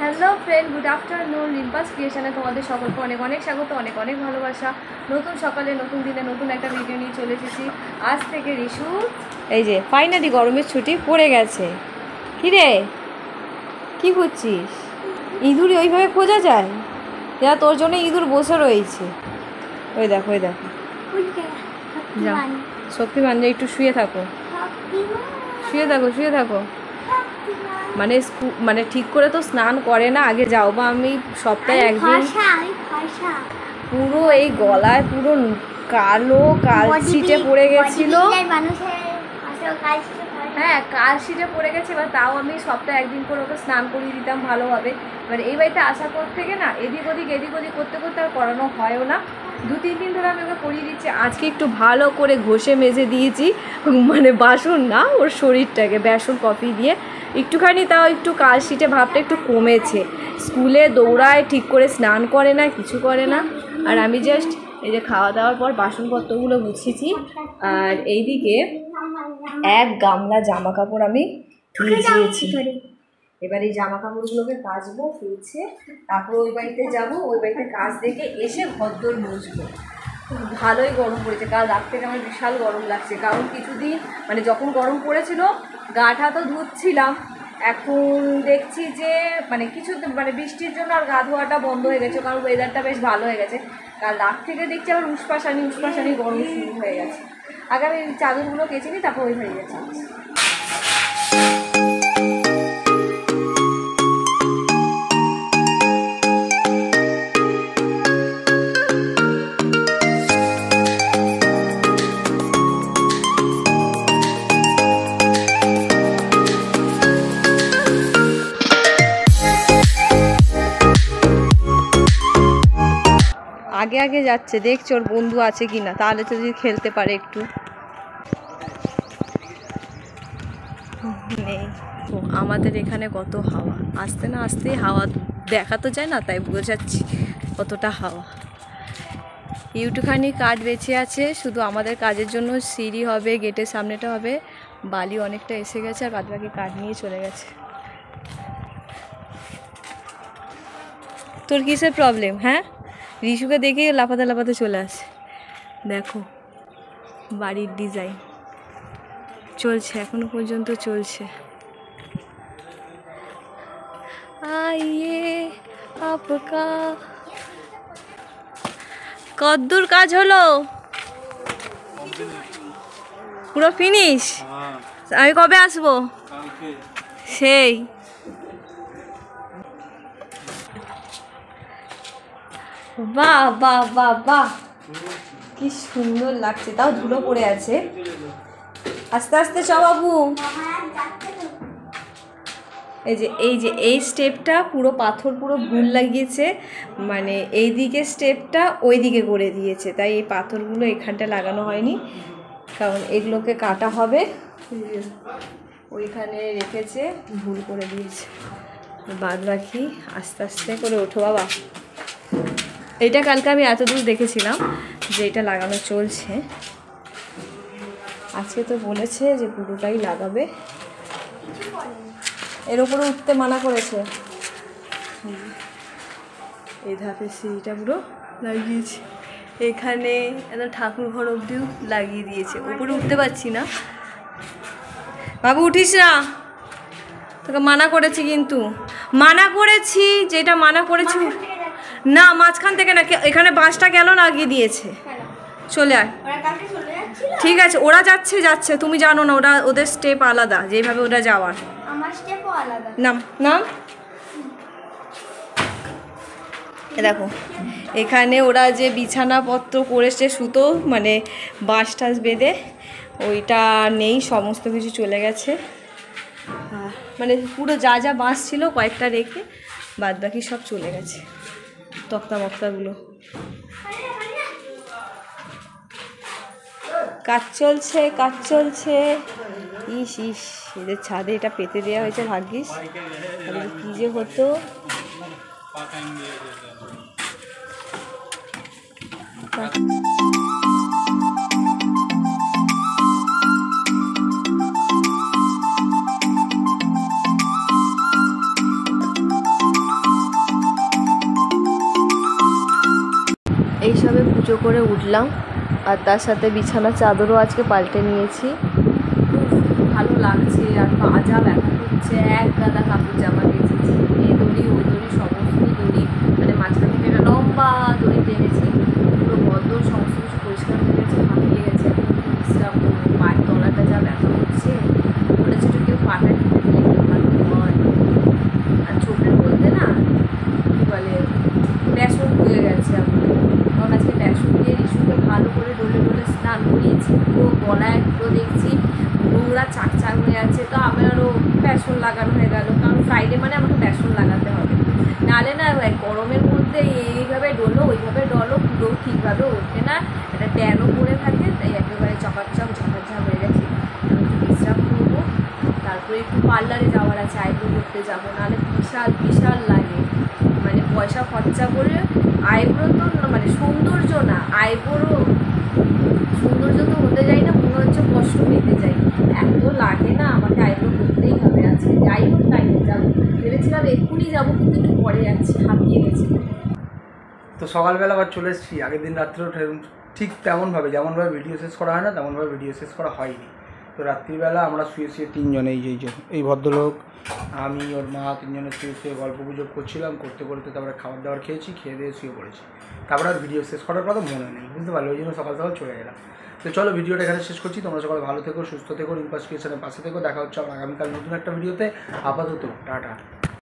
Hello friend, good afternoon. রিম্পাস ক্রিয়েশনে তোমাদের সকলকে অনেক অনেক স্বাগত, অনেক অনেক ভালোবাসা। নতুন সকালে নতুন দিনে নতুন একটা ভিডিও নিয়ে চলে এসেছি। আজ থেকে রিশু এই যে ফাইনালি গরমের ছুটি পড়ে গেছে। কী রে, কী করছিস? ইঁদুর ওইভাবে খোঁজা যায়? যা, তোর জন্য ইঁদুর বসে রয়েছে। ওই দেখো, ওই দেখো। যা শক্তিমান, যে একটু শুয়ে থাকো, শুয়ে থাকো, শুয়ে থাকো। মানে ঠিক করে তো স্নান করে না। আগে যাও বা আমি সপ্তাহে একদিন পুরো এই গলায় পুরো কালো কালশিটে পড়ে গেছিল। হ্যাঁ, কালশিটে পড়ে গেছে। এবার তাও আমি সপ্তাহে একদিন করে ওকে স্নান করিয়ে দিতাম ভালোভাবে। এবার এই বাড়িতে আসার পর থেকে না এদিক ওদিক করতে করতে আর করানো হয়ও না। 2-3 দিন ধরে আমি ওকে করিয়ে দিচ্ছি। আজকে একটু ভালো করে ঘষে মেজে দিয়েছি, মানে বাসন না, ওর শরীরটাকে বেসন কফি দিয়ে একটুখানি, তাও একটু কালশিটে ভাবটা একটু কমেছে। স্কুলে দৌড়ায়, ঠিক করে স্নান করে না, কিছু করে না। আর আমি জাস্ট এই যে খাওয়া দাওয়ার পর বাসনপত্রগুলো গুছিয়েছি। আর এইদিকে এক গামলা জামা কাপড় আমি ভিজিয়েছি। এবার এই জামা কাপড়গুলোকে কাচবো ফ্রিজে, তারপর ওই বাড়িতে যাবো। ওই বাড়িতে কাজ দেখে এসে ঘরদোর মুছবো। ভালোই গরম পড়েছে, কাল রাত থেকে আমার বিশাল গরম লাগছে। কারণ কিছুদিন মানে যখন গরম পড়েছিল গাটা তো ধুচ্ছিলাম, এখন দেখছি যে মানে বৃষ্টির জন্য আর গা ধোয়াটা বন্ধ হয়ে গেছে, কারণ ওয়েদারটা বেশ ভালো হয়ে গেছে। কাল রাত থেকে দেখছি আবার উষ্পাসানি গরম শুরু হয়ে গেছে। আগে আমি চাদরগুলো কেচে নিই, তারপর ওই হয়ে গেছে। আগে আগে যাচ্ছে, দেখছি ওর বন্ধু আছে কিনা, তাহলে তো যদি খেলতে পারে একটু। নেই তো। আমাদের এখানে কত হাওয়া, আসতে না আসতেই হাওয়া দেখা তো যায় না, তাই বোঝাচ্ছি কতটা হাওয়া। একটুখানি কাঠ বেঁচে আছে, শুধু আমাদের কাজের জন্য সিঁড়ি হবে, গেটের সামনেটা হবে। বালি অনেকটা এসে গেছে, আর বাদবাকি কাঠ নিয়ে চলে গেছে। তোর কিসের প্রবলেম? হ্যাঁ, রিশুকে দেখে লাফাতে লাফাতে চলে আসে। দেখো বাড়ির ডিজাইন চলছে, এখনো পর্যন্ত চলছে। আইয়ে আপকা কদ্দূর কাজ হলো? পুরো ফিনিশ? আমি কবে আসবো? সেই বাহ বাহ বাহ বাহ, কি সুন্দর লাগছে। তাও ধুলো পড়ে আছে। আস্তে আস্তে চ বাবু। এই স্টেপটা পুরো পাথর, পুরো ভুল লাগিয়েছে। মানে এই দিকে স্টেপটা ওই দিকে করে দিয়েছে, তাই এই পাথরগুলো এখানটা লাগানো হয়নি, কারণ এগুলোকে কাটা হবে। ওইখানে রেখেছে, ভুল করে দিয়েছে। বাদ বাকি আস্তে আস্তে করে ওঠো বাবা। এইটা কালকে আমি এত দূর দেখেছিলাম যে এটা লাগানো চলছে। আজকে তো বলেছে যে পুরোটাই লাগাবে। এর উপরে উঠতে মানা করেছে। এই ধাপে সিঁড়িটা পুরো লাগিয়েছে। এখানে একদম ঠাকুর ঘর অবধিও লাগিয়ে দিয়েছে। উপরে উঠতে পারছি না। বাবু উঠিস না, তোকে মানা করেছি, কিন্তু মানা করেছি, যেটা মানা করেছি না, মাঝখান থেকে না, এখানে বাঁশটা গেল লাগিয়ে দিয়েছে। চলে আয়। ঠিক আছে, ওরা যাচ্ছে, তুমি জানো না, ওদের স্টেপ আলাদা, যেভাবে ওরা যাওয়ার। নাম নাম দেখো, এখানে ওরা যে বিছানাপত্র করেছে সুতো, মানে বাঁশ টাস বেঁধে, ওইটা নেই, সমস্ত কিছু চলে গেছে। মানে পুরো যা যা বাঁশ ছিল কয়েকটা রেখে বাদ বাকি সব চলে গেছে। তক্তা মক্তাগুলো কাজ চলছে। ইস এদের ছাদে এটা পেতে দেওয়া হয়েছে, ভাগ্যিস, কি যে হতো। পুজো করে উঠলাম, আর তার সাথে বিছানার চাদরও আজকে পাল্টে নিয়েছি। খুব ভালো লাগছে, আর পা ব্যথা হচ্ছে। এক গাদা কাপড় জামা গেছেছি, এই দড়ি ওই দড়ি সমস্ত দড়ি, মানে মাঝখান থেকে একটা লম্বা দড়ি টেনেছি, পুরো বদল সমস্ত কিছু পরিষ্কার হয়ে গেছে, হাঁপিয়ে গেছে। বিশ্রাম করবো, পায়ের তলাটা যা ব্যথা হচ্ছে, মনে হচ্ছে কেউ পাটা টিপে দিলে কেউ ভালো হয়। আর চোখের মধ্যে না কী বলে বেসন হয়ে গেছে আমার, কারণ আজকে বেসন দিয়ে রিসুকে ভালো করে ডলে ডলে স্নান করিয়েছি। পুরো গলায় পুরো দেখছি নোংরা চাকচাক হয়ে আছে, তো আমারও বেসন লাগানো হয়ে গেল, কারণ ফ্রাইডে মানে আমাকে বেসন লাগাতে হবে, নাহলে না গরমের মধ্যে এইভাবে ডলো ওইভাবে ডলো পুরো ঠিকভাবে ওঠে না, একটা ট্যানও পড়ে থাকে, তাই একেবারে চকাচক ঝাঁকাঝাঁক হয়ে গেছে। আমি একটু বিশ্রাম করবো, তারপরে একটু পার্লারে যাওয়ার আছে, আইব্রো করতে যাবো, নাহলে বিশাল বিশাল লাগে, মানে পয়সা খরচা করে আইব্রো তো মানে সৌন্দর্য না, আইব্রোরও সৌন্দর্য তো হতে যাই না, মনে হচ্ছে কষ্ট পেতে যাই, এত লাগে না, আমাকে আইব্রো করতেই হবে আজকে, যাই হোক তাই যাবো ভেবেছিলাম এক্ষুনি যাবো, কিন্তু একটু পরে যাচ্ছি, হাঁপিয়ে গেছি। তো সকালবেলা আবার চলে এসেছি, আগের দিন রাত্রেও ঠিক তেমনভাবে যেমনভাবে ভিডিও শেষ করা হয় না তেমনভাবে ভিডিও শেষ করা হয়নি। তো রাত্রিবেলা আমরা শুয়ে শুয়ে তিনজনে এই ভদ্রলোক, আমি, ওর মা, তিনজনে শুয়ে শুয়ে গল্প গুজব করছিলাম, করতে করতে তারপরে খাবার দাবার খেয়েছি, খেয়ে দিয়ে শুয়ে পড়েছি। তারপরে আর ভিডিও শেষ করার কথা মনে নেই, বুঝতে পারলো, ওই জন্য সকাল সকাল চলে গেলাম। তো চলো ভিডিওটা এখানে শেষ করছি, তোমরা সকালে ভালো থেকো, সুস্থ থেকো, ইনপাস ক্রিয়েশনের পাশে থেকো, দেখা হচ্ছে আমার আগামীকাল নতুন একটা ভিডিওতে। আপাতত টাটা।